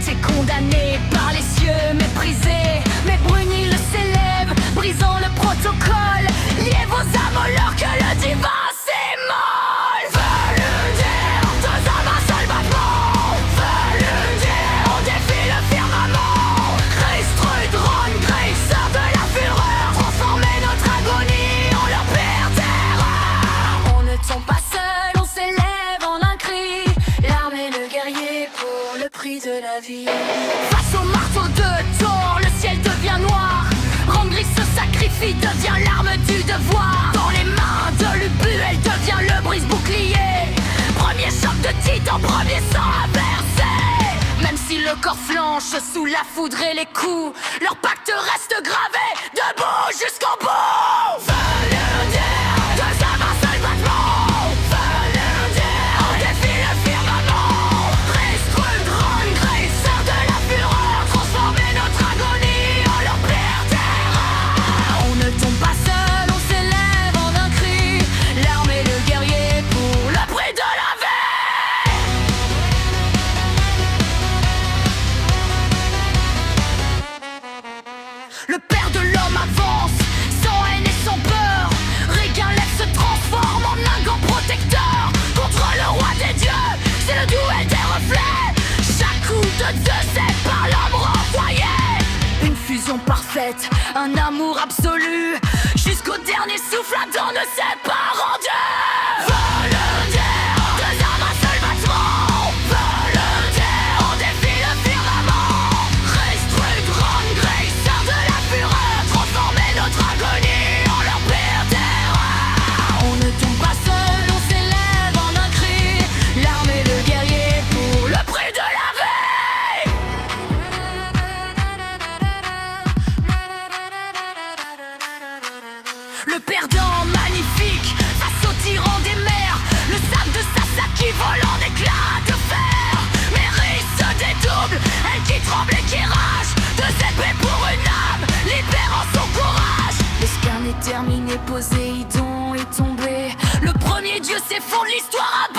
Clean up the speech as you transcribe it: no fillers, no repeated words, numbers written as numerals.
été condamné par les cieux, méprisé. Mais Brunil s'élève, brisant le protocole. Liez vos âmes au leur que le divin s'émole. Veludir, deux âmes, un seul battement. Veludir, on défie le firmament. Christrud, Ron, Grey, sœur de la fureur. Transformer notre agonie en leur père terreur. On ne tombe pas seul, on s'élève en un cri. L'arme et le guerrier pour le prix de la vie. Face au marteau de Thor, le ciel devient noir. Rangris se sacrifie, devient l'arme du devoir. Dans les mains de l'Ubu, elle devient le brise-bouclier. Premier choc de titan, premier sang à verser. Même si le corps flanche sous la foudre et les coups, leur pacte reste gravé, debout jusqu'au bout. Veludir, deux âmes, un seul battement. Veludir, on défie le firmament. Christrud, Ron, Grey, sœur de la fureur. Transformer notre agonie en leur père terreur. On ne tombe pas seul, on s'élève en un cri. L'arme et le guerrier pour le prix de la vie. Le père de l'homme avance, sans haine et sans peur. Régalef se transforme en un gant protecteur. Contre le roi des dieux, c'est le duel des reflets. Chaque coup de Zeus est par l'homme renvoyé. Une fusion parfaite, un amour absolu. Jusqu'au dernier souffle, Adam ne s'est pas rendu. Veludir, deux âmes, un seul battement. Veludir, on défie le firmament. Christrud, Ron, Grey, sœur de la fureur. Transformer notre agonie en leur pire terreur. On ne tombe pas seul, on s'élève en un cri. L'arme et le guerrier pour le prix de la vie. Le perdant magnifique face au tyran des mers. Le sabre de Sasaki vole en éclats de fer. Mary se dédouble, elle qui tremble et qui rage. Deux épées pour une âme, libérant son courage. Le scan est terminé, Poséidon est tombé. Le premier dieu s'effondre, l'histoire a